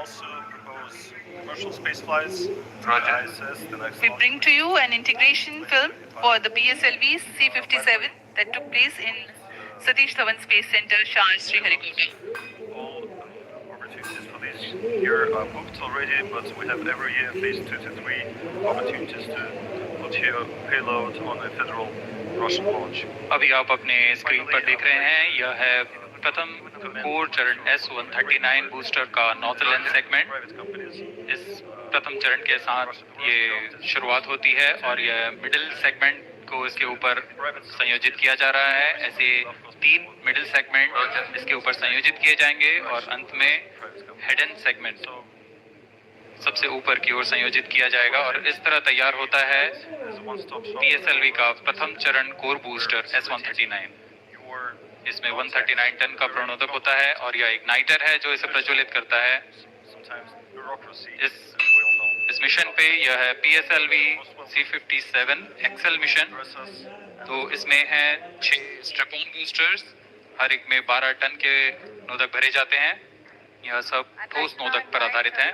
also propose commercial space flights to the ISS, the next We bring to you an integration film for the PSLV C-57 that took place in Satish Dhawan Space Center, Shah, Sriharikota. all opportunities for this year are booked already, but we have every year at least 2 to 3 opportunities to put your payload on a federal Russian launch. अभी आप अपने screen पर देख रहे हैं, यह है प्रथम कोर चरण S-139 बूस्टर का नॉर्थ लेंस सेगमेंट। इस प्रथम चरण के साथ ये शुरुआत होती है और यह मिडिल सेगमेंट को इसके ऊपर संयोजित किया जा रहा है। ऐसे 3 मिडिल सेगमेंट इसके ऊपर संयोजित किए जाएंगे और अंत में हेड एंड सेगमेंट सबसे ऊपर की ओर संयोजित किया जाएगा और इस तरह तैयार होता है PSLV का प्रथम चरण कोर बूस्टर S-139। इसमें 139 टन का प्रणोदक होता है और यह इग्नाइटर है जो इसे प्रज्वलित करता है। इस मिशन पे यह है PSLV C-57 एक्सेल मिशन। तो इसमें है 6 स्ट्रैप-ऑन बूस्टर्स, हर एक में 12 टन के नोदक भरे जाते हैं। यह सब ठोस नोदक पर आधारित हैं।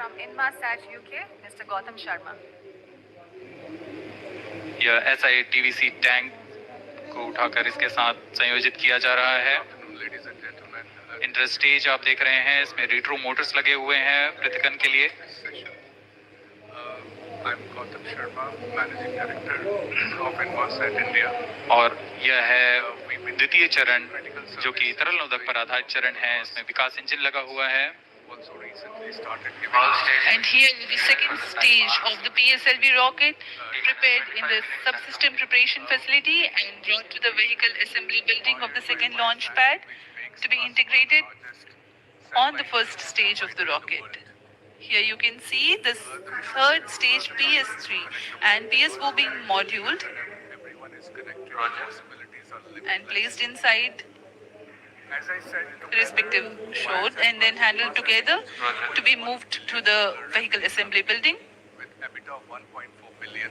यह SITVC टैंक को उठाकर इसके साथ संयोजित किया जा रहा है। इंटर स्टेज आप देख रहे हैं, इसमें रेट्रो मोटर्स लगे हुए हैं पृथकन के लिए। और यह है द्वितीय चरण जो कि तरल नोदक पर आधारित चरण है। इसमें विकास इंजन लगा हुआ है। And here is the second stage of the PSLV rocket, prepared in the subsystem preparation facility and brought to the vehicle assembly building of the second launch pad to be integrated on the first stage of the rocket. Here you can see the third stage PS3 and PS4 being moduled and placed inside the respective shorts and then handled together to be moved to the vehicle assembly building. With EBITDA of 1.4 billion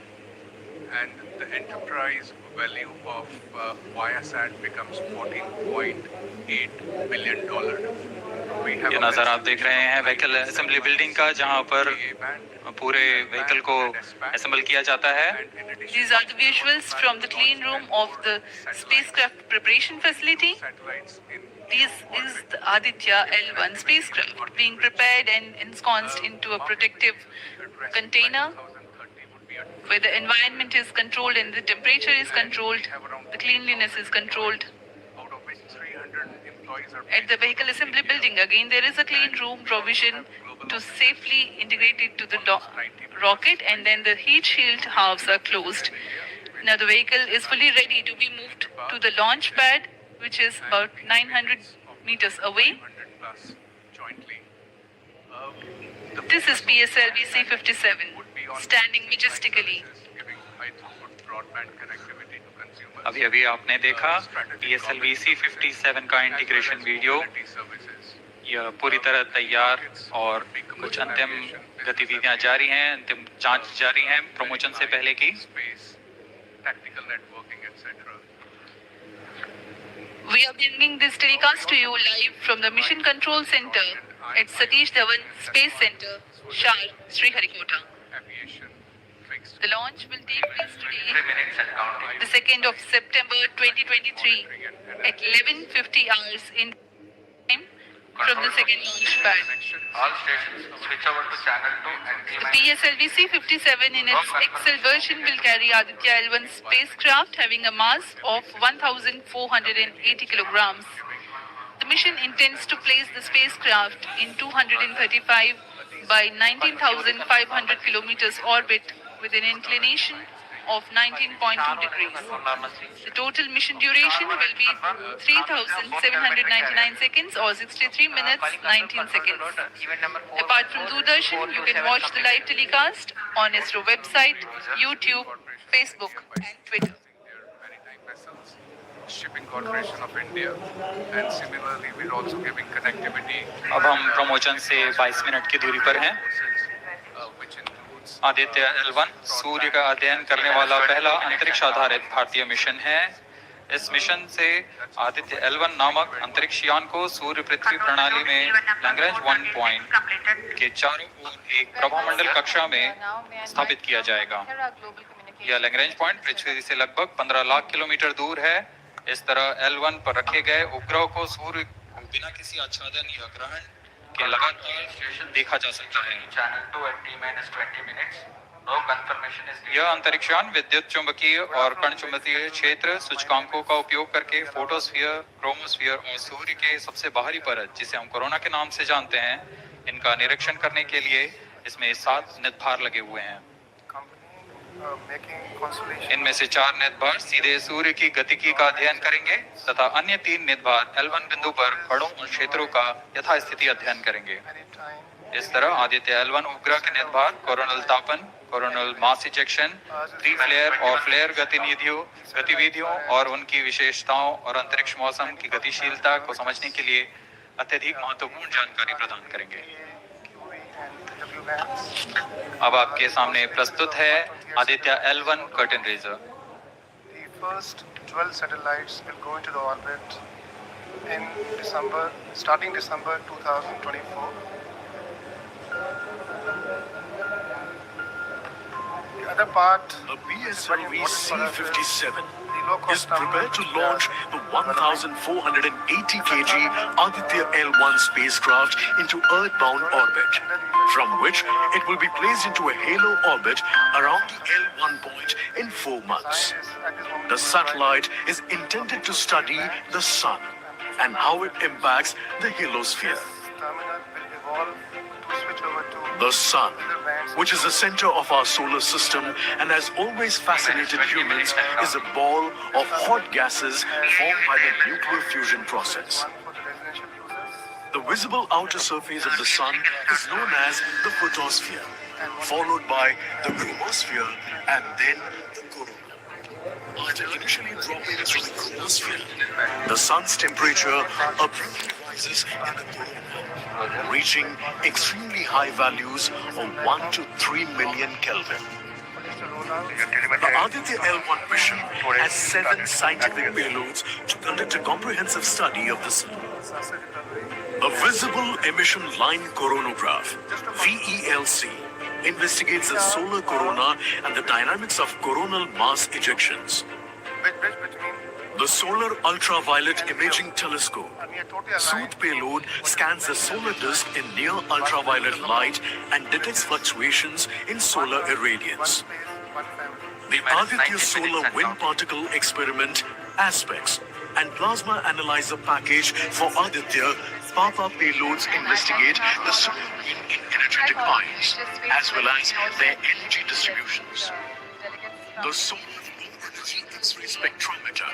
and the enterprise value of Viasat becomes $14.8 billion. ये नज़ारा आप देख रहे हैं vehicle assembly building का, जहां पर पूरे व्हीकल को असेंबल किया जाता है। These are the visuals from the clean room of the spacecraft preparation facility. This is the Aditya L1 spacecraft being prepared and ensconced into a protective container where the environment is controlled and the temperature is controlled, the cleanliness is controlled. At the vehicle assembly building, again, there is a clean room provision to safely integrate it to the rocket, and then the heat shield halves are closed. Now the vehicle is fully ready to be moved to the launch pad, which is about 900 meters away. This is PSLV C-57, standing majestically. अभी अभी आपने देखा PSLV C-57 का integration video. यह पूरी तरह तैयार और कुछ अंतिम गतिविधियां जारी हैं, अंतिम जांच जारी हैं प्रमोशन से पहले की। We are bringing this telecast to you live from the Mission Control Center at Satish Dhawan Space Center, Shah, Sriharikota. The launch will take place today, the 2nd of September 2023 at 11:50 hours in time from the second launch pad. All stations switch over to channel 2 and The PSLV C-57 in its XL version will carry Aditya L1 spacecraft having a mass of 1,480 kilograms. The mission intends to place the spacecraft in 235 by 19,500 kilometers orbit with an inclination of 19.2 degrees. The total mission duration will be 3,799 seconds or 63 minutes 19 seconds. Apart from Doordarshan, you can watch the live telecast on ISRO website, YouTube, Facebook and Twitter. Shipping Corporation of India, and similarly we're also giving connectivity. अब हम promotion से 22 minute की दूरी पर हैं। Aditya L1 सूर्य का अध्ययन करने वाला पहला अंतरिक्ष आधारित भारतीय मिशन है। इस मिशन से आदित्य L1 नामक अंतरिक्ष यान को सूर्य पृथ्वी प्रणाली में लैग्रेंज 1 पॉइंट के चारों ओर एक प्रभामंडल कक्षा में स्थापित किया जाएगा। यह लैग्रेंज पॉइंट पृथ्वी से लगभग 15 लाख किलोमीटर दूर है। इस तरह L1 पर रखे गए उपग्रह को सूर्य को बिना किसी आच्छादन या ग्रहण के लगातार देखा जा सकता है। Channel 2 at T-20 minutes. No confirmation is needed. यह अंतरिक्ष यान विद्युत चुंबकीय और कण चुंबकीय क्षेत्र सूचकांकों का उपयोग करके फोटोस्फीयर, क्रोमोस्फीयर और सूर्य के सबसे बाहरी परत, जिसे हम कोरोना के नाम से जानते हैं, इनका निरीक्षण करने के लिए इसमें 7 निदभार लगे हुए हैं। इनमें से 4 निदभार सीधे सूर्य की गतिकी का अध्ययन करेंगे तथा अन्य 3 निदभार L1 बिंदु पर खड़ों और क्षेत्रों का यथास्थिति अध्ययन करेंगे। इस तरह आदित्य L1 उपग्रह के निदभार कोरोनल तापन, कोरोनल मास इजेक्शन, 3 फ्लेयर और फ्लेयर गतिविधियों और उनकी विशेषताओं और अंतरिक्ष मौसम की गतिशीलता को समझने के लिए अत्यधिक महत्वपूर्ण जानकारी प्रदान करेंगे। अब आपके सामने प्रस्तुत है Aditya L1 curtain raiser. The first 12 satellites will go into the orbit in December, starting December 2024. The other part, A PSLV C-57 is prepared to launch the 1,480 kg Aditya L1 spacecraft into Earth-bound orbit, from which it will be placed into a halo orbit around the L1 point in 4 months. The satellite is intended to study the Sun and how it impacts the halosphere. terminal will evolve to switch over to The Sun, which is the center of our solar system and has always fascinated humans, is a ball of hot gases formed by the nuclear fusion process. one for the residential users. The visible outer surface of the Sun is known as the photosphere, followed by the chromosphere and then the corona. After initially dropping through the chromosphere, the Sun's temperature abruptly rises in the corona, reaching extremely high values of 1 to 3 million Kelvin. The Aditya L1 mission has 7 scientific payloads to conduct a comprehensive study of the Sun. A visible emission line coronagraph, VELC, investigates the solar corona and the dynamics of coronal mass ejections. Bridge between The Solar Ultraviolet Imaging Telescope, we are totally SOOT aligned. payload, scans the solar disk in near ultraviolet light and detects fluctuations in solar irradiance. One space, one family. The Aditya Solar Wind Particle Experiment, ASPECTS, and Plasma Analyzer Package for Aditya Papa payloads investigate the solar wind in energetic ions, as well as their energy distributions. The Solar Low-Energy X-ray Spectrometer,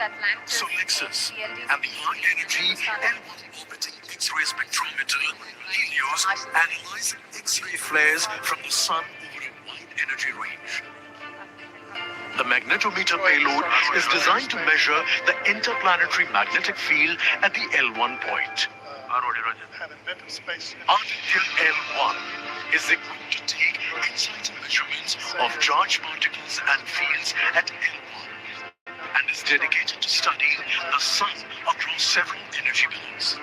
SOLEXIS, and the High-Energy L1 Orbiting X-ray Spectrometer, HELIOS, analyze X-ray flares from the Sun over a wide energy range. The magnetometer payload is designed to measure the interplanetary magnetic field at the L1 point. Aditya L1 is equipped to take in-situ measurements of charged particles and fields at L1 and is dedicated to studying the Sun across several energy bands.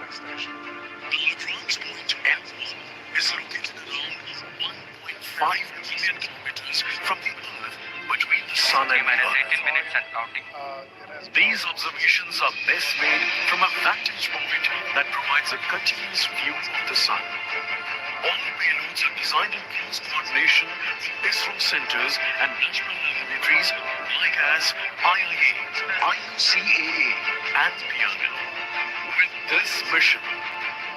The Lagrange point L1 is located around 1.5 million kilometers from the Earth between the Sun and Earth. 18 minutes and counting. These observations are best made from a vantage point that provides a continuous view of the Sun. All payloads are designed in close coordination with ISRO centers and national laboratories like as IIA, IUCAA, and PRL. With this mission,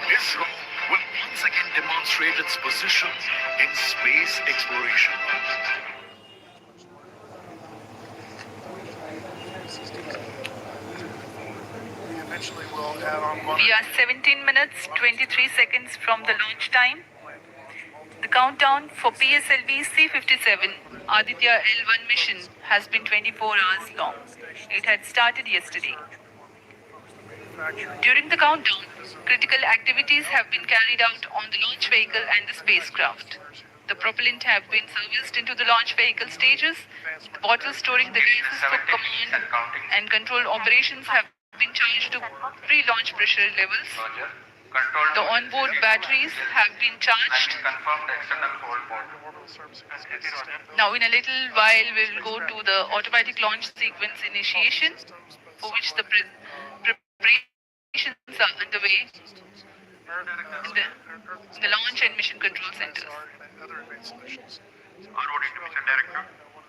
ISRO will once again demonstrate its position in space exploration. We eventually will add on one. We are 17 minutes 23 seconds from the launch time. The countdown for PSLV C-57 Aditya L1 mission has been 24 hours long. It had started yesterday. During the countdown, critical activities have been carried out on the launch vehicle and the spacecraft. The propellant have been serviced into the launch vehicle stages. The bottles storing the gases for command and control operations have been charged to pre-launch pressure levels. Roger. Control The onboard batteries have been charged. confirm the external hold mode. Now in a little while we will go to the automatic launch sequence initiation, for which the preparations are underway in the launch and mission control centers. Onboarding to Mission Director.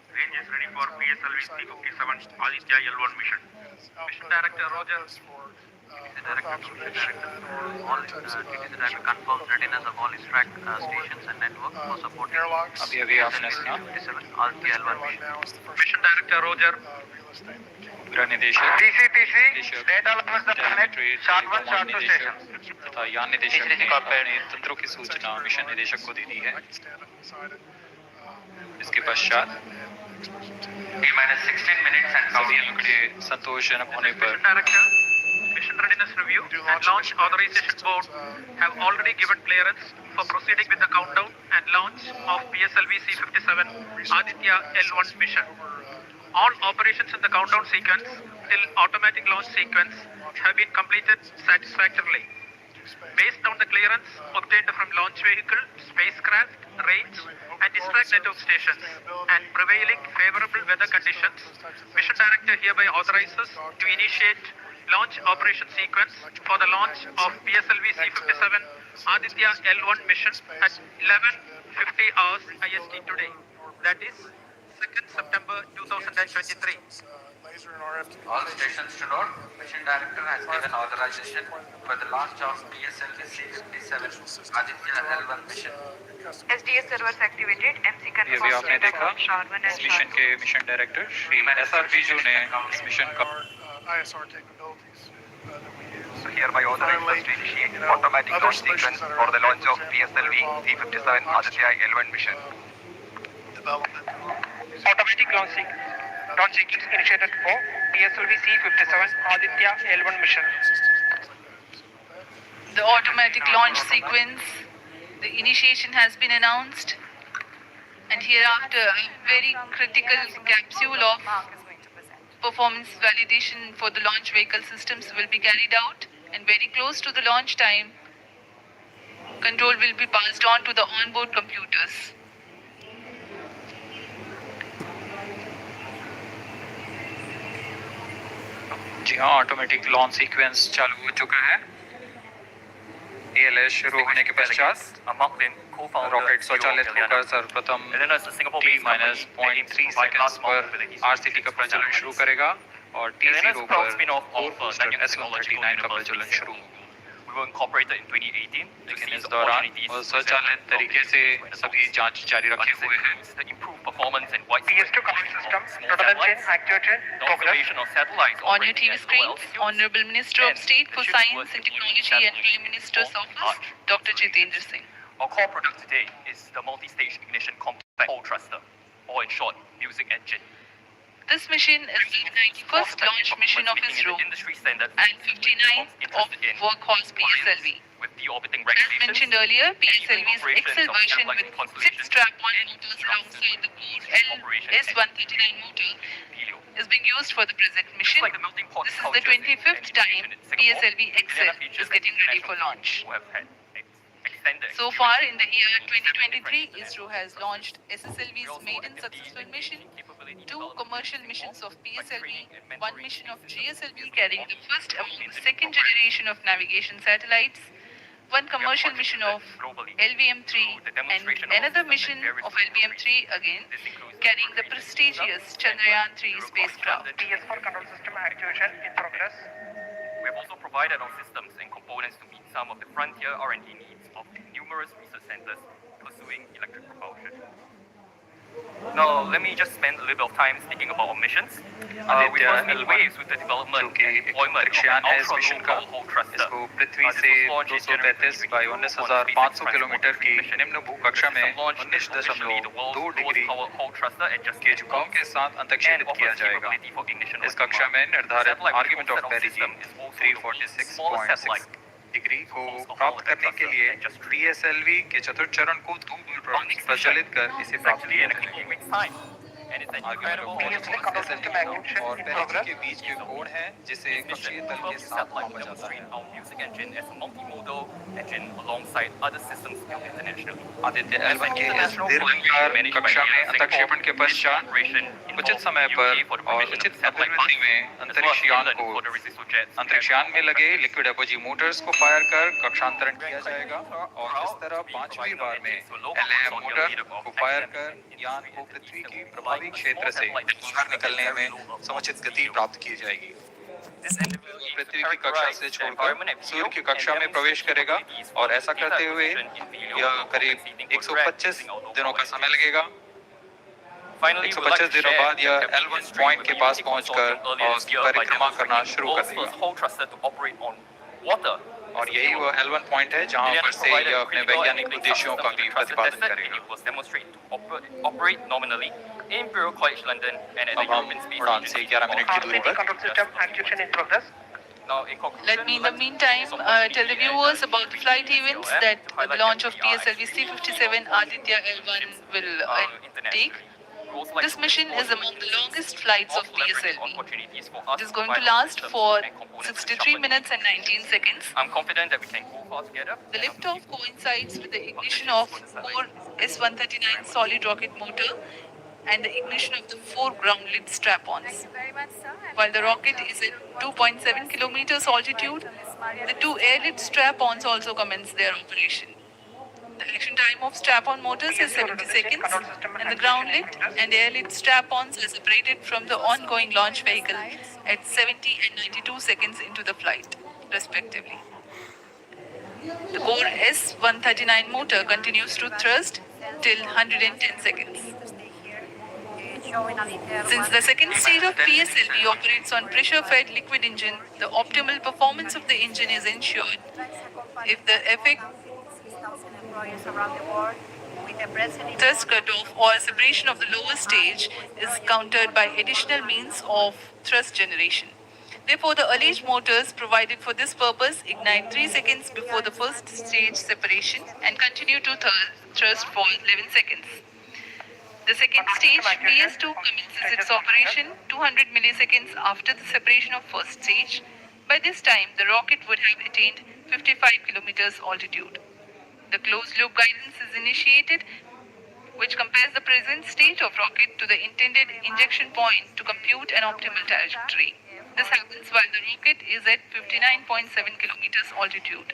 Range is ready for PSLV C57 Aditya L1 mission. Mission Director Roger. The director to mission director. All TTC director confirms readiness of all ISRO stations and network for supporting अभी आपने सुना 57 Aditya L1 mission. Mission Director Roger. गृह निदेशक निदेशक telemetry command निदेशक तथा यान निदेशक ने अपने तंत्रों की सूचना मिशन निदेशक को दे दी है। इसके पश्चात T-minus 16 minutes and सभी counting. आंकड़े संतोषजनक होने पर Director. Mission Readiness Review and Launch Authorization Board have already given clearance for proceeding with the countdown and launch of PSLV C57 Aditya L1 mission. All operations in the countdown sequence till automatic launch sequence have been completed satisfactorily. Based on the clearance obtained from launch vehicle, spacecraft, range and distract network stations and prevailing favorable weather conditions, Mission Director hereby authorizes to initiate launch operation sequence for the launch of PSLV C57 Aditya L1 mission at 11:50 hours IST today. That is 2nd September 2023. All stations to note, Mission Director has given authorization for the launch of PSLV C57 Aditya L1 mission. SDS servers activated. MC ये भी confirmed आपने status देखा of SHAR-1 इस and mission SHAR-2. के mission director Shri SRP जो ने इस mission का ISR capabilities that we use. Hereby authorized to initiate automatic other launch solutions sequence that are for the launch of available PSLV C57 Aditya L1 mission. Development. Automatic launch sequence initiated for PSLV C57 Aditya L1 mission. The automatic launch sequence, the initiation has been announced, and hereafter a very critical capsule of performance validation for the launch vehicle systems will be carried out, and very close to the launch time, control will be passed on to the onboard computers. जी हाँ automatic launch sequence चालू हो चुका है। ALS शुरू होने के पश्चात rocket स्वचालित होकर सर्वप्रथम T-0.3 सेकंड्स पर RCT का प्रज्वलन शुरू करेगा और T0 पर कोर बूस्टर S139 का प्रज्वलन शुरू होगा। लेकिन इस दौरान वो स्वचालित तरीके से सभी जांच जारी रखे हुए हैं। PS2 command system, throttle chain activated, progress. On your TV screens, Honorable Minister of State for Science and Technology and Prime Minister's Office, Dr. Jitendra Singh. Our core product today is the multi-stage ignition complex pole thruster, or in short, music engine. This mission is the 91st launch mission of ISRO Industry standard and 59th of workhorse PSLV. with deorbiting As regulations. mentioned earlier, PSLV's Excel version with 6 strap-on motors alongside the core LS-139 motor is being used for the present mission. This is the 25th time PSLV Excel is getting ready for launch. So far in the year 2023, ISRO has launched SSLV's maiden successful mission, 2 commercial missions of PSLV, 1 mission of GSLV carrying the first among the second generation of navigation satellites, 1 commercial mission of LVM-3 and another mission of LVM-3 again carrying the prestigious Chandrayaan-3 spacecraft. PS4 control system activation in progress. We have also provided our systems and components to meet some of the frontier R&D needs of numerous research centers pursuing electric propulsion. Now, let me just spend a little bit of time speaking about our missions. We first made waves with the development and deployment of an ultra-low hull thruster. इसको पृथ्वी से 233 by 19,500 kilometre की निम्न भूकक्षा में 19.2 degree के झुकाव के साथ अंतरिक्षित किया जाएगा। इस कक्षा में निर्धारित आर्ग्यूमेंट ऑफ पेरिटी 346.6 डिग्री को प्राप्त करने के लिए PSLV के चतुर्थ चरण को 2 बार प्रज्वलित कर इसे It's प्राप्त actually किया in a जाएगा। few weeks' time. And it's an incredible Previously, control system acquisition और in पहले progress. के बीच के कोण है जिसे This mission कक्षीय तल will के use साथ satellite मापा to जाता है। demonstrate our music engine as a multimodal engine alongside other systems built internationally. Aditya As L1 an के इस international दीर्घाकार managed by कक्षा में Singapore, अंतक्षेपण के this पश्चात operation उचित involved समय UK पर for the और provision of उचित satellite अभिवृद्धि buses, में as well as अंतरिक्ष यान Finland को for the resistance jets अंतरिक्ष यान में लगे लिक्विड एपोजी मोटर्स को फायर कर कक्षांतरण किया जाएगा और इस तरह पांचवी बार में LAM मोटर को फायर कर यान को पृथ्वी की प्रभावी क्षेत्र से बाहर निकलने में समुचित गति प्राप्त की जाएगी। पृथ्वी की कक्षा से छोड़कर सूर्य की कक्षा में प्रवेश करेगा और ऐसा करते हुए यह करीब 125 दिनों का समय लगेगा। 125 दिनों बाद यह L1 पॉइंट के पास पहुंचकर और उसकी परिक्रमा करना शुरू कर देगा। और यही वह L1 पॉइंट है जहां पर से यह अपने वैज्ञानिक उद्देश्यों का भी प्रतिपादन करेगा। अब हम उड़ान से 11 मिनट की दूरी RCT पर। control system acquisition in progress. Let me in the meantime tell the viewers about the flight events that the launch of PSLV C-57 Aditya L1 will take. This mission is among the longest flights of PSLV. It is going to last for 63 minutes and 19 seconds. I'm confident that we can go far together. The liftoff coincides with the ignition of core S-139 solid rocket motor and the ignition of the 4 ground-lit strap-ons. While the rocket is at 2.7 kilometers altitude, the 2 air-lit strap-ons also commence their operation. The action time of strap-on motors is 70 seconds, and the ground-lit and air-lit strap-ons are separated from the ongoing launch vehicle at 70 and 92 seconds into the flight, respectively. The core S-139 motor continues to thrust till 110 seconds. Since the second stage of PSLV operates on pressure-fed liquid engine, the optimal performance of the engine is ensured. If the effect thrust cutoff or separation of the lower stage is countered by additional means of thrust generation. Therefore, the alleged motors provided for this purpose ignite 3 seconds before the first stage separation and continue to thrust for 11 seconds. The second stage, PS2, commences its operation 200 milliseconds after the separation of first stage. By this time, the rocket would have attained 55 kilometers altitude. The closed-loop guidance is initiated, which compares the present state of rocket to the intended injection point to compute an optimal trajectory. This happens while the rocket is at 59.7 kilometers altitude.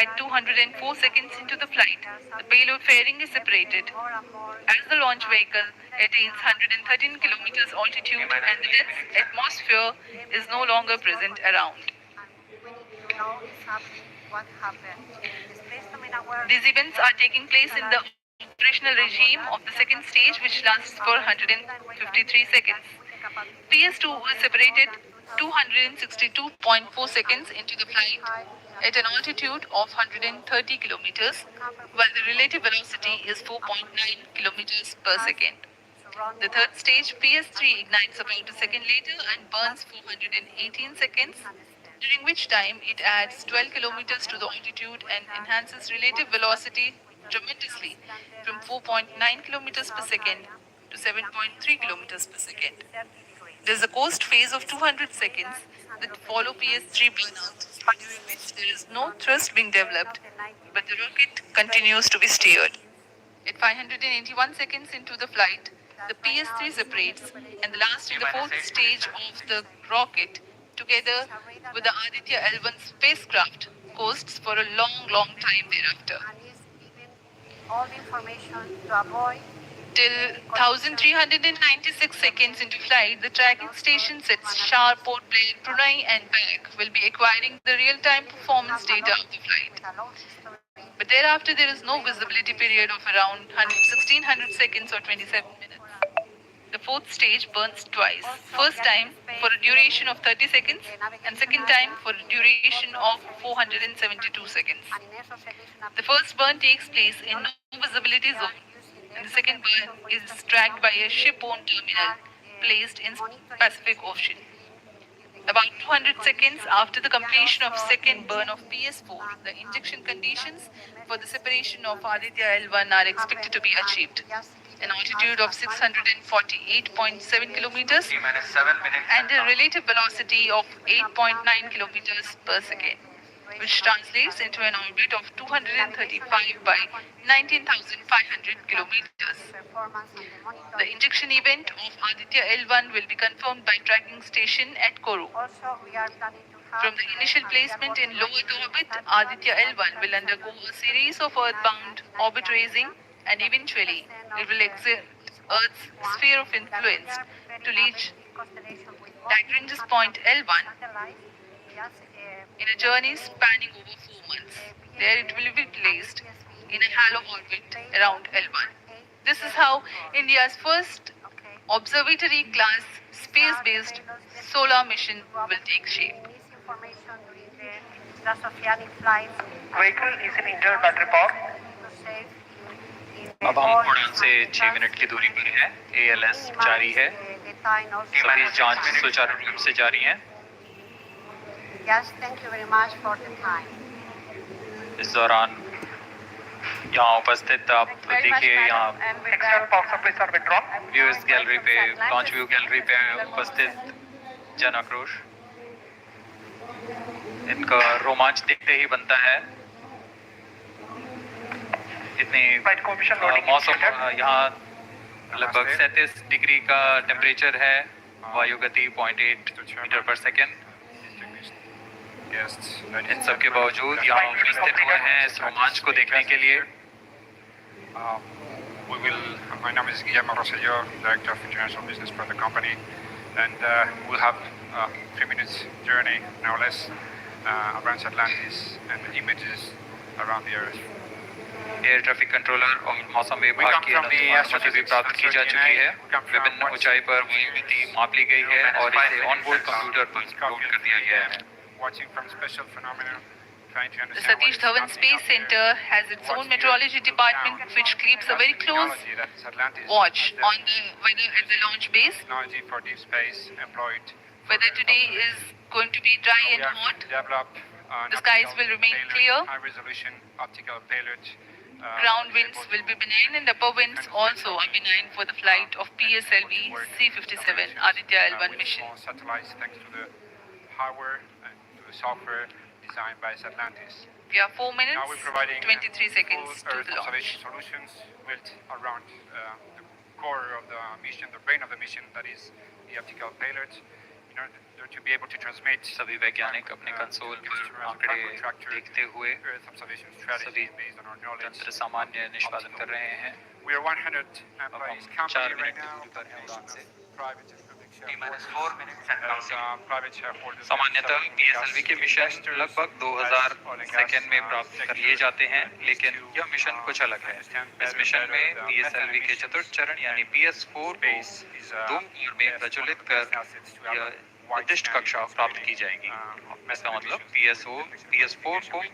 At 204 seconds into the flight, the payload fairing is separated. As the launch vehicle attains 113 kilometers altitude and the dense atmosphere is no longer present around. These events are taking place in the operational regime of the second stage, which lasts for 153 seconds. PS2 was separated 262.4 seconds into the flight at an altitude of 130 kilometers, while the relative velocity is 4.9 kilometers per second. The third stage, PS3, ignites about a second later and burns for 118 seconds, during which time it adds 12 kilometers to the altitude and enhances relative velocity tremendously from 4.9 kilometers per second to 7.3 kilometers per second. There is a coast phase of 200 seconds that follow PS3 burnout, during which there is no thrust being developed, but the rocket continues to be steered. At 581 seconds into the flight, the PS3 separates, and the last and the fourth stage of the rocket, together with the Aditya L1 spacecraft, coasts for a long time thereafter. All the information to avoid Till 1396 seconds into flight, the tracking stations at Shar, Port Blair, Brunei and back will be acquiring the real-time performance data of the flight. But thereafter, there is no visibility period of around 1600 seconds or 27 minutes. The fourth stage burns twice. First time for a duration of 30 seconds and second time for a duration of 472 seconds. The first burn takes place in no visibility zone, and the second burn is tracked by a ship-owned terminal placed in Pacific Ocean. About 200 seconds after the completion of second burn of PS4, the injection conditions for the separation of Aditya L1 are expected to be achieved. An altitude of 648.7 kilometers T minus 7 minutes and a relative velocity of 8.9 kilometers per second, which translates into an orbit of 235 by 19,500 kilometers. The injection event of Aditya L1 will be confirmed by tracking station at Koru. Also, we are planning to have From the initial placement in low Earth orbit, Aditya L1 will undergo a series of earthbound orbit raising and eventually it will exit Earth's sphere of influence to reach Lagrange's point L1 in a journey spanning over 4 months. There it will be placed in a halo orbit around L1. This is how India's first observatory class space-based solar mission will take shape. misinformation during the transoceanic flights. Vehicle is in internal battery power. To save in अब हम उड़ान से 6 minute की दूरी पर हैं। ALS जारी है। सभी जांच सुचारू रूप से जारी है। Yes, thank you very much for the time. इस दौरान यहाँ उपस्थित आप देखिए यहाँ External power supplies are withdrawn. Viewers gallery पे लॉन्च व्यू गैलरी पे उपस्थित जन आक्रोश, इनका रोमांच देखते ही बनता है। इतनी मौसम यहाँ लगभग 37 डिग्री का टेम्परेचर है, वायु गति 0.8 मीटर पर सेकेंड। इन सब के बावजूद यहाँ उपस्थित हुए हैं इस रोमांच को देखने के लिए। My name is Guillermo Rosselló, Director of International Business for the company, and we'll have a 3 minutes journey, now less, around Atlantis and images around the Earth. Air traffic controller और मौसम विभाग की अनुमति भी प्राप्त की जा चुकी है। विभिन्न ऊंचाई पर वायु गति माप ली गई है और इसे ऑनबोर्ड कंप्यूटर पर लोड कर दिया गया है। Watching from special phenomena. The Satish Dhawan Space Center has its own meteorology department which keeps a very close watch on the weather at the launch base. Technology for deep space employed. Weather today is going to be dry and hot. The skies will remain clear. High-resolution optical payload. Ground winds will be benign and upper winds also are benign for the flight of PSLV C-57 Aditya L1 mission. Satellites thanks to the hardware and to the software designed by Atlantis. We have 4 minutes, Now we're providing 23 seconds full to Earth the launch. observation solutions built around the core of the mission, the brain of the mission, that is the optical payload, in order to be able to transmit. सभी वैज्ञानिक अपने console पर आंकड़े देखते हुए Earth observation strategy based on our knowledge. तंत्र सामान्य निष्पादन कर रहे हैं। We are 100 employees company right now. Private and public T-minus 4 minutes and counting. private shareholders. सामान्यतः PSLV के मिशन लगभग 2000 सेकेंड में प्राप्त कर लिए जाते हैं, लेकिन यह मिशन कुछ अलग है। इस मिशन में PSLV के चतुर्थ चरण यानी PS4 को 2 बार में प्रज्वलित कर यह निर्दिष्ट कक्षा प्राप्त की जाएगी। इसका मतलब PS4 को फेज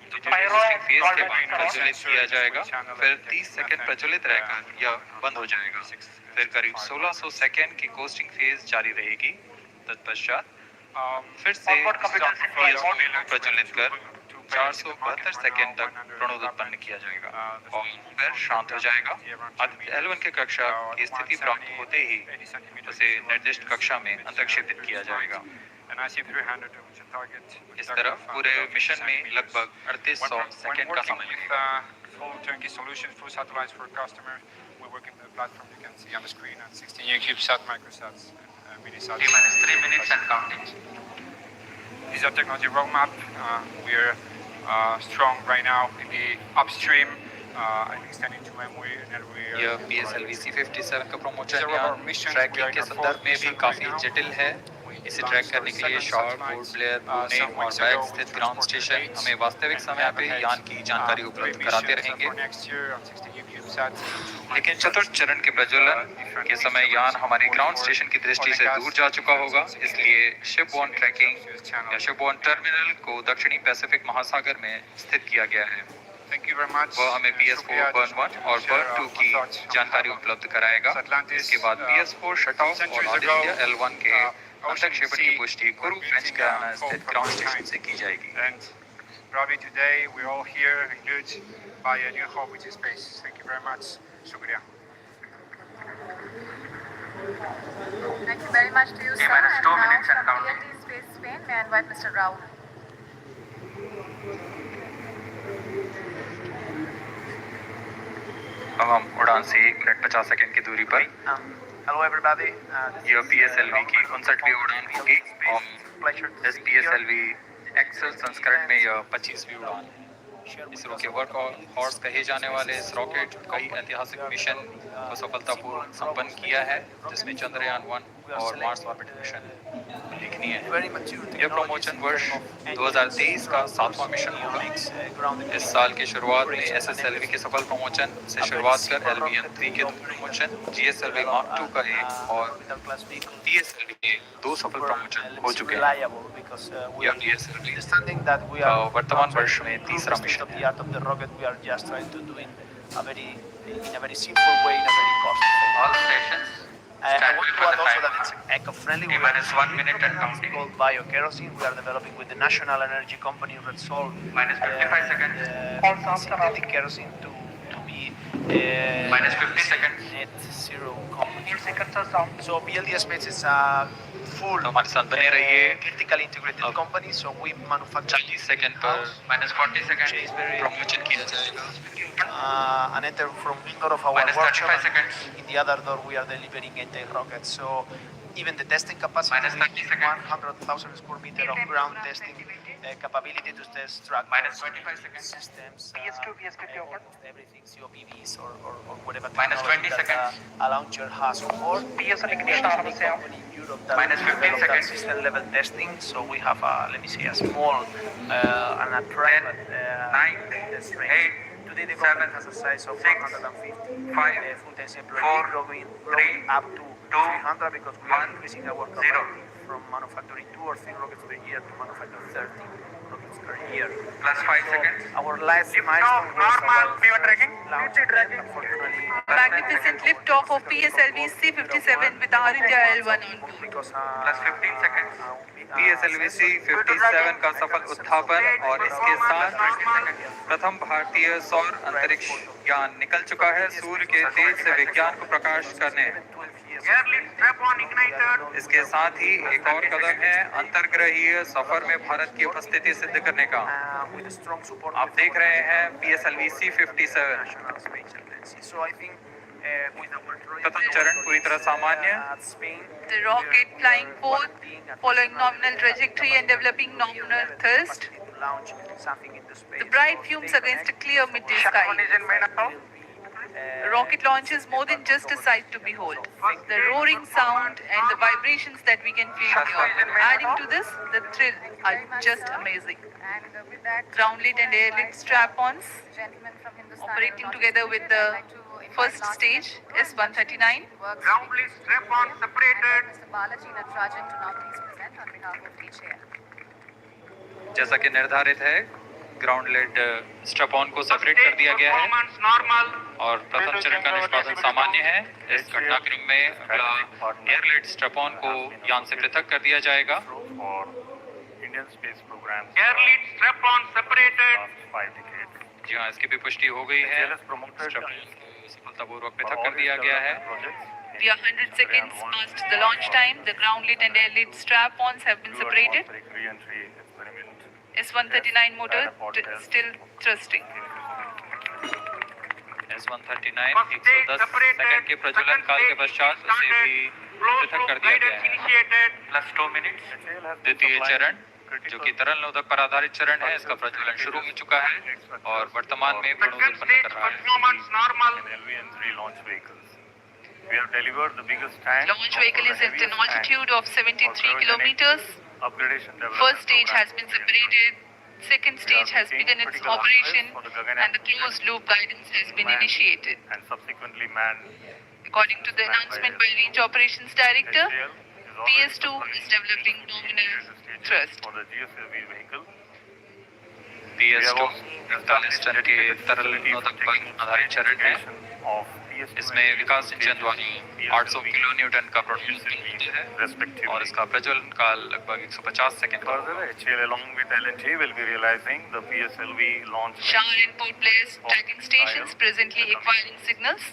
के बाद प्रज्वलित किया जाएगा, फिर 30 सेकंड प्रज्वलित रहकर यह बंद हो जाएगा। फिर करीब 1600 सेकंड की कोस्टिंग फेज जारी रहेगी। तत्पश्चात फिर से PS4 प्रज्वलित कर 472 सेकंड तक प्रणोद उत्पन्न किया जाएगा और फिर शांत हो जाएगा। आदित्य L1 के कक्षा की स्थिति प्राप्त होते ही उसे निर्दिष्ट कक्षा में अंतर्क्षेपित किया जाएगा। इस तरह पूरे मिशन में लगभग 3800 सेकंड का समय लगेगा। Full turnkey solutions for satellites for customers. We're working with the platform you can see on the screen at 16 CubeSat, microsats, and minisats. T-minus 3 minutes and counting. This is our technology roadmap. We are strong right now in the upstream and extending to memory and we are. यह PSLV C-57 का promotion या trekking के संदर्भ में भी काफी जटिल है। इसे ट्रैक करने के लिए शॉर्ट, पोर्ट ब्लेयर, पुणे और बैग स्थित ग्राउंड स्टेशन हमें वास्तविक समय पे यान की जानकारी उपलब्ध कराते रहेंगे। लेकिन चतुर्थ चरण के प्रज्वलन के समय यान हमारे ग्राउंड स्टेशन की दृष्टि से दूर जा चुका होगा, इसलिए शिपबोर्न ट्रैकिंग या शिपबोर्न टर्मिनल को दक्षिणी पैसिफिक महासागर में स्थित किया गया है। वह हमें PS4 बर्न 1 और बर्न 2 की जानकारी उपलब्ध कराएगा। इसके बाद PS4 शट ऑफ और आदित्य L1 के अंतक्षेपण की पुष्टि गुरु फ्रेंच गयाना स्थित ग्राउंड स्टेशन से की जाएगी। And probably today we're all here engaged by a new hope which is space. Thank you very much. Shukriya. Thank you very much to you, sir. minus And 2 now minutes and from counting. PLD Space Spain, may I invite Mr. Rao. अब हम उड़ान से 1 minute 50 second की दूरी पर Hello everybody. यह PSLV की 59वीं उड़ान होगी और इस PSLV एक्सेल संस्करण में यह 25वीं उड़ान है। इसरो के वर्क हॉर्स कहे जाने वाले इस रॉकेट कई ऐतिहासिक मिशन को सफलतापूर्वक संपन्न किया है, जिसमें चंद्रयान 1 और मार्स ऑर्बिट मिशन उल्लेखनीय है। यह प्रमोशन वर्ष 2023 का 7वां मिशन होगा। इस साल की शुरुआत में SSLV के सफल प्रमोशन से शुरुआत कर LVM-3 के 2 प्रमोशन, GSLV Mark II का 1 और PSLV के 2 सफल प्रमोशन हो चुके हैं। यह PSLV का वर्तमान वर्ष में तीसरा मिशन है। The art of the rocket we are just trying to do in a very simple way, in a very cost effective. All stations I stand want by to for add the also timer. that it's eco-friendly. T minus 1 minute and counting. Called biokerosene. We are developing with the national energy company Repsol. Minus 55 seconds. Synthetic kerosene to be Minus 50 seconds. net zero company. So PLD Space is a full हमारे साथ बने रहिए। vertically integrated company. So we manufacture 40 second पर Minus 40 seconds. Promotion किया जाएगा। and enter from one door of our Minus workshop. 35 seconds. In the other door, we are delivering entire rockets. So even the testing capacity, Minus 30 seconds. 100,000 square meter of ground testing capability to test tractors, Minus 25 seconds. systems, PS2, PS50 open. almost everything, COPVs or whatever Minus 20 technology that seconds. a launcher has. Or PS ignition company in Europe that Minus 15 developed that seconds. system level testing. So we have let me say a small and a private 9, test 8, range. Today the 7, government has a size of 6, 150 5, full-time 4, employees, growing 3, up to 300 because we are 1, increasing our 0. capacity from manufacturing 2 or 3 rockets per year to manufacture 30 rockets per year. Plus 5 seconds. Our last milestone was normal, our we were tracking. launch. Unfortunately, Magnificent liftoff of PSLV C-57 with Aditya L1 on board. because Plus 15 seconds. PSLV C-57 का सफल उत्थापन और इसके साथ प्रथम भारतीय सौर अंतरिक्ष यान निकल चुका है सूर्य के तेज से विज्ञान को प्रकाश करने। इसके साथ ही एक और कदम है अंतर्ग्रहीय सफर में भारत की उपस्थिति सिद्ध करने का। with a strong support आप देख रहे हैं PSLV C-57 national space agency. So I think with our प्रथम चरण पूरी तरह सामान्य। Spain, The rocket flying forth, following nominal trajectory and developing nominal thrust. to launch something into space. The bright fumes against a clear midday sky. Rocket launch is more than just a sight to behold. The roaring sound and the vibrations that we can feel here. Adding to this, the thrill are just amazing. And with that, Ground-lit and air-lit strap-ons gentlemen from Hindustan operating Aeronautics together with the I'd like to invite first last stage, S-139. Ground-lit strap-on separated. Mr. Balaji Natarajan to now please present on behalf of each air. जैसा कि निर्धारित है ground lead strap-on को separate कर दिया गया है और प्रथम चरण का निष्पादन सामान्य है। इस घटनाक्रम में अगला एयर लेड स्ट्रैप-ऑन को यान से पृथक कर दिया जाएगा। Indian space programs. Airlit strap-on separated. 5 decades. जी हाँ, इसकी भी पुष्टि हो गई है। स्ट्रैप-ऑन को सफलतापूर्वक पृथक कर दिया गया है। We are 100 seconds past the launch time. The ground-lit and air-lit strap-ons have been separated. Re-entry experiment. S-139 motor still thrusting. S-139 110 second के प्रज्वलन काल के पश्चात उसे भी पृथक कर दिया गया है। Plus 2 minutes. द्वितीय चरण जो कि तरल नोदक पर आधारित चरण है, इसका प्रज्वलन शुरू हो चुका है और वर्तमान में प्रणोदन उत्पन्न कर रहा है। LVN-3 launch vehicles. We have delivered the biggest tank. Launch vehicle is at an altitude of 73 kilometers. Upgradation First stage has been separated. Second stage has begun its operation and the closed loop guidance has been initiated. And subsequently manned. According to the announcement by Range Operations Director, PS2 is developing nominal thrust. For the GSLV vehicle. PS2 48 ton के तरल नोदक पर आधारित चरण है। Of इसमें विकास engine द्वारा 800 kilo Newton का prototype होता है और इसका प्रज्वलन काल लगभग 150 सेकंड का होगा। HAL along with L&T will be realizing the PSLV launch. Shah and Port Blair's tracking stations presently acquiring signals.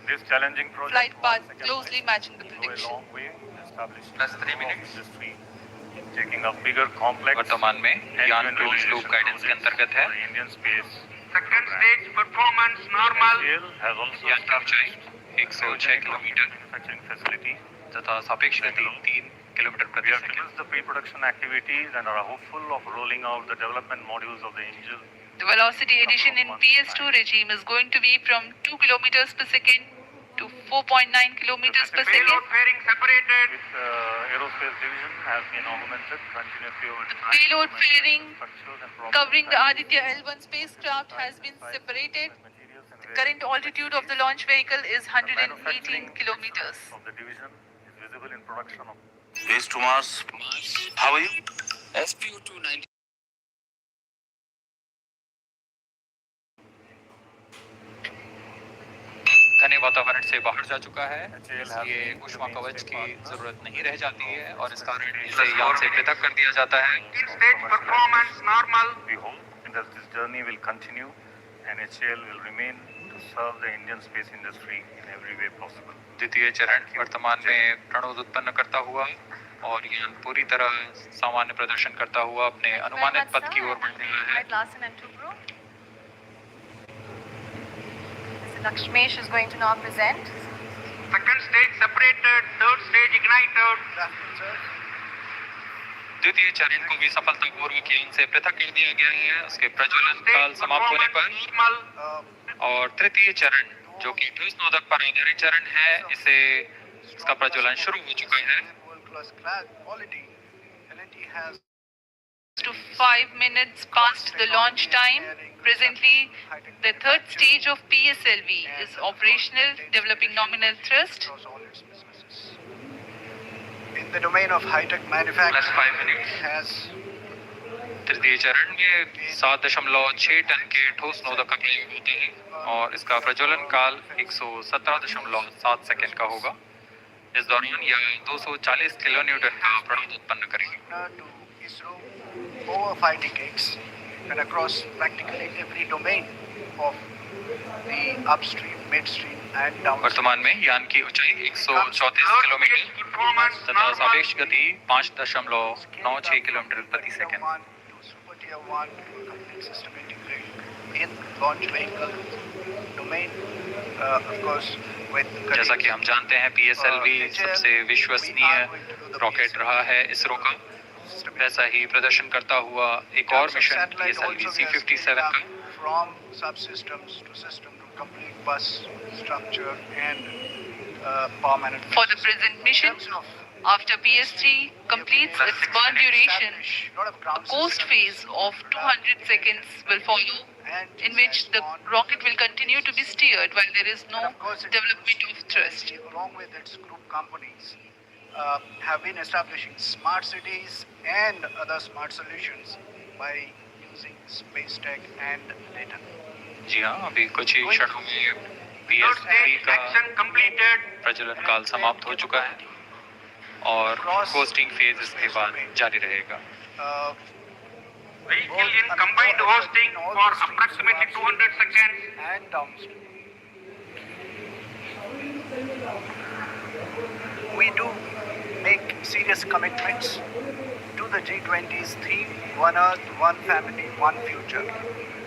This challenging project Flight path closely matching the go a prediction. long way in establishing Plus 3 minutes. industry, taking a bigger complex वर्तमान में यान close loop guidance के अंतर्गत है। the Indian space. Second stage performance normal. HAL has also यान की ऊंचाई 106 kilometre manufacturing facility. तथा सापेक्ष गति 3 किलोमीटर We प्रति have second. finished the pre-production activities and are hopeful of rolling out the development modules of the engine. The velocity addition in PS2 regime is going to be from 2 kilometers per second to 4.9 kilometers per second. Payload fairing separated. With aerospace division has been augmented continuously over The time. payload fairing Structures and problem covering the sizes, Aditya L1 spacecraft has been separated. materials and The current altitude of the launch vehicle is 118 kilometers. of the division is visible in production of Base to Mars. How are you? SPU-290. घने वातावरण से बाहर जा चुका है, इसलिए ऊष्मा कवच की जरूरत नहीं रह जाती है और इस कारण इसे यान से पृथक कर दिया जाता है। Stage performance normal. We hope that this journey will continue and HAL will remain to serve the Indian space industry in every way possible. द्वितीय चरण वर्तमान में प्रणोद उत्पन्न करता हुआ और यान पूरी तरह सामान्य प्रदर्शन करता हुआ अपने अनुमानित पथ की ओर बढ़ रहा है। Larsen and Tubro. Mr. Lakshmesh is going to now present. Second stage separated. Third stage ignited. द्वितीय चरण को भी सफलतापूर्वक यान से पृथक कर दिया गया है उसके प्रज्वलन काल समाप्त होने पर। Normal. और तृतीय चरण जो कि ठोस नोदक पर आधारित चरण है, इसका प्रज्वलन शुरू हो चुका है। To 5 minutes past the launch time. Presently, the third stage of PSLV is operational, developing nominal thrust. In the domain of high-tech Plus manufacturing, 5 minutes. has तृतीय चरण में 7.6 टन के ठोस नोदक का प्रयोग होता है और इसका प्रज्वलन काल 117.7 सेकंड का होगा। इस दौरान यह 240 किलो न्यूटन का प्रणोद उत्पन्न करेगी। to ISRO over 5 decades and across practically every domain of the upstream, midstream and downstream. वर्तमान में यान की ऊंचाई 134 किलोमीटर तथा सापेक्ष गति 5.96 किलोमीटर प्रति second. Tier 1 to super tier 1 to complete system integrated in launch vehicle domain, of course, with जैसा कि हम जानते हैं PSLV सबसे विश्वसनीय रॉकेट रहा है इसरो का, वैसा ही प्रदर्शन करता हुआ एक और मिशन PSLV C-57 का। from subsystems to system to complete bus structure and power management. For the present mission, after PS3 completes its burn duration, a coast phase of 200 seconds will follow, in which the rocket will continue to be steered while there is no development of thrust. Along with its group companies, have been establishing smart cities and other smart solutions by using space tech and data. जी हाँ, अभी कुछ ही क्षणों में Third PSLV stage का action completed. प्रज्वलन काल समाप्त हो चुका है और होस्टिंग फेज इसके बाद जारी रहेगा। Vehicle in combined hosting for approximately 200 seconds. And downstream. We do make serious commitments to the G20's theme, One Earth, One Family, One Future.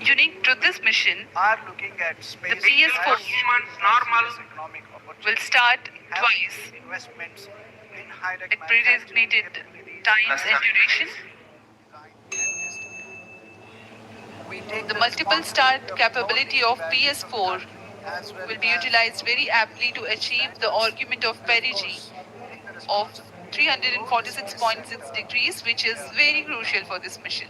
Unique to this mission, Are looking at space PS4 Performance normal. economic opportunities. will start twice Investments in high-tech at predesignated times and duration. We take The multiple start capability of PS4 will be utilized very aptly to achieve the argument of perigee of 346.6 degrees, which is very crucial for this mission.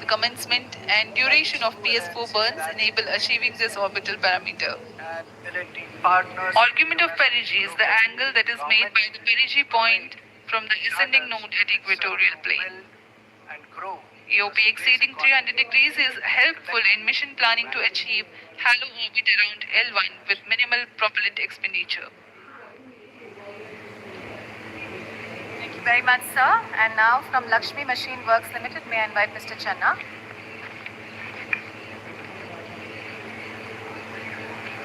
The commencement and duration of PS4 burns enable achieving this orbital parameter. partners. Argument of perigee is the angle that is made by the perigee point from the ascending node at equatorial plane. And grow AOP exceeding 300 degrees is helpful in mission planning to achieve halo orbit around L1 with minimal propellant expenditure. Thank you very much, sir. And now from Lakshmi Machine Works Limited, may I invite Mr. Channa.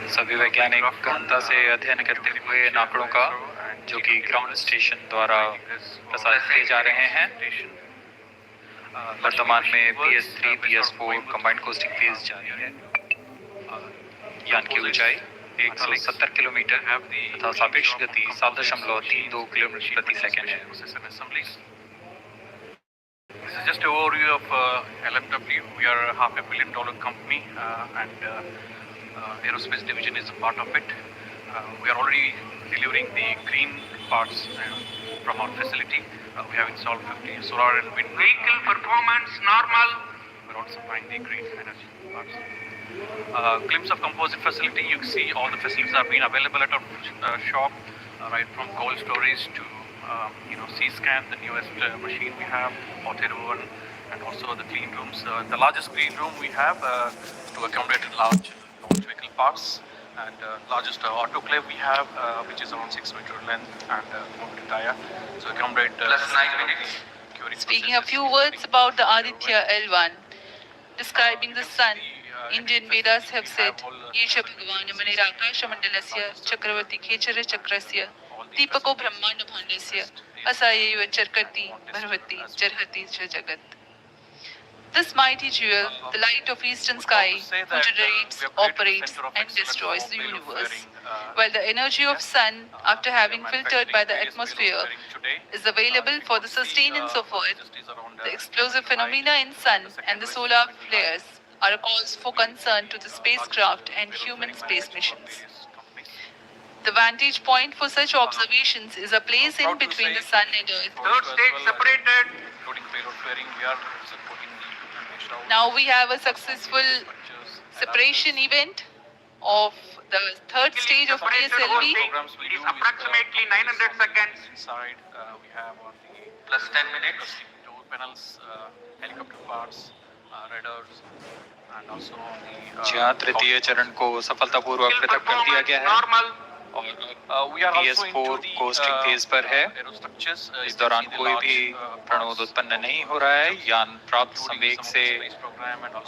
सभी वैज्ञानिक गहनता से अध्ययन करते हुए इन आंकड़ों का जो कि ग्राउंड स्टेशन द्वारा प्रसारित किए जा रहे हैं। वर्तमान में PS3 PS4 combined costing phase जारी है। यान की ऊंचाई 170 किलोमीटर तथा सापेक्ष गति 7.32 किलोमीटर प्रति सेकंड है। This is just an overview of LMW. We are a $500 million company and aerospace division is a part of it. We are already delivering the green parts from our facility. We have installed 50 solar and wind. Vehicle performance normal. We're also supplying the green energy parts. Glimpse of composite facility. You can see all the facilities are being available at our shop, right from cold storage to C-scan, the newest machine we have, hot air oven, and also the clean rooms. The largest clean room we have to accommodate large launch vehicle parts, and largest autoclave we have, which is around 6 meter length and tire. So accommodate. Plus 9 minutes. Speaking a few words about the Aditya L1, describing the sun, Indian Vedas have said, Yesha Bhagavan Manirakash Mandalasya Chakravarti Khechara Chakrasya Deepako Brahmanda Bhandasya Asayeva Charkati Bharvati Charhati Jagat. This mighty jewel, the light of eastern sky, who generates, operates and destroys the universe, while the energy of sun, after having filtered by the atmosphere, is available for the sustenance of earth, the explosive phenomena in sun and the solar flares are a cause for concern to the spacecraft and human space missions. The vantage point for such observations is a place in between the sun and earth. Third stage separated. Including payload fairing, we are supporting the Now we have a successful separation event of the third stage of PSLV. It is approximately 900 seconds. Inside, we have the Plus 10 minutes. door panels, helicopter parts, radars, and also the. जहाँ तृतीय चरण को सफलतापूर्वक पृथक कर दिया गया है Normal. और PS4 कोस्टिंग फेज पर है। इस दौरान कोई भी प्रणोद उत्पन्न नहीं हो रहा है। यान प्राप्त संवेग से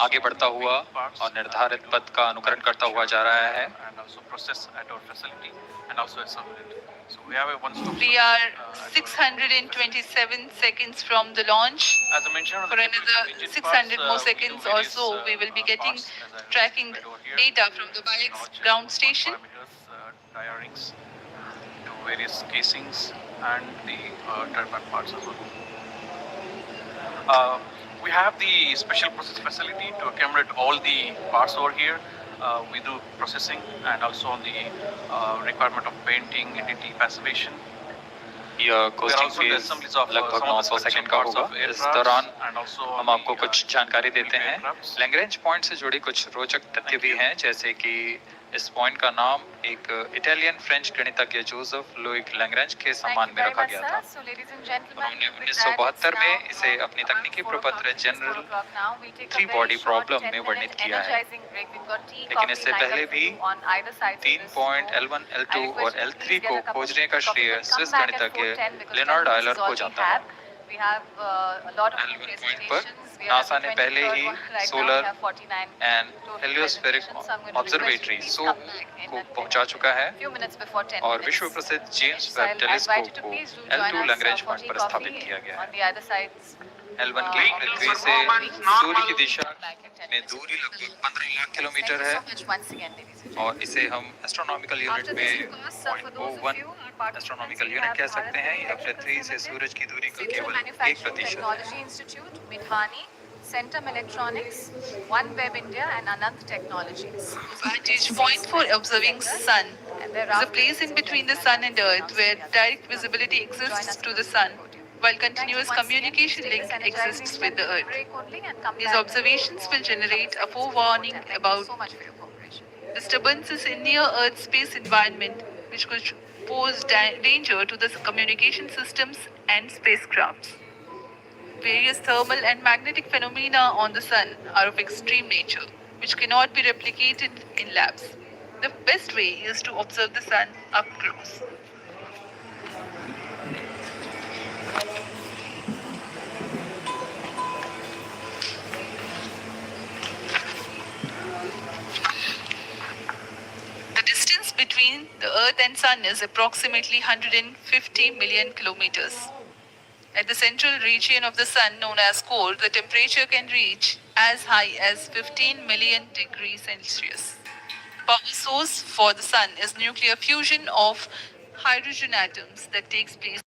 आगे बढ़ता हुआ और निर्धारित पथ का अनुकरण करता हुआ जा रहा है। We are 627 seconds from the launch. For another 600 more seconds or so, we will be getting tracking data from the BIX ground station. Tire rings to various casings and the turbine parts as well. We have the special process facility to accommodate all the parts over here. We do processing and also on the requirement of painting, NDT, passivation. यह costing phase लगभग 900 second का होगा। इस दौरान हम आपको कुछ जानकारी देते हैं। लैंग्रेंज पॉइंट से जुड़ी कुछ रोचक तथ्य भी हैं, जैसे कि इस पॉइंट का नाम एक इटालियन फ्रेंच गणितज्ञ जोसेफ लुइग लैंग्रेंज के सम्मान में रखा गया था। उन्होंने 1972 में इसे अपनी तकनीकी प्रपत्र जनरल 3 बॉडी प्रॉब्लम में वर्णित किया है। लेकिन इससे पहले भी 3 पॉइंट L1, L2 और L3 को खोजने का श्रेय स्विस गणितज्ञ लेनार्ड आयलर को जाता है। L1 पॉइंट पर नासा ने पहले ही सोलर एंड हेलियोस्फेरिक ऑब्जर्वेटरी SOHO को पहुंचा चुका है और विश्व प्रसिद्ध जेम्स वेब टेलीस्कोप को L2 लैग्रेंज पॉइंट पर स्थापित किया गया है। L1 की पृथ्वी से सूर्य की दिशा में दूरी लगभग 15 लाख किलोमीटर है और इसे हम एस्ट्रोनॉमिकल यूनिट में 0.01 एस्ट्रोनॉमिकल यूनिट कह सकते हैं। यह पृथ्वी से सूरज की दूरी का केवल 1% है। Centum Electronics, OneWeb India and Anand Technologies. Vantage point for observing sun is a place in between the sun and earth where direct visibility exists to the sun while continuous communication link exists with the earth. These observations will generate a forewarning about disturbances in near Earth space environment which could pose danger to the communication systems and spacecrafts. Various thermal and magnetic phenomena on the sun are of extreme nature, which cannot be replicated in labs. The best way is to observe the sun up close. The distance between the Earth and Sun is approximately 150 million kilometers. At the central region of the Sun, known as core, the temperature can reach as high as 15 million degrees Celsius. Power source for the Sun is nuclear fusion of hydrogen atoms that takes place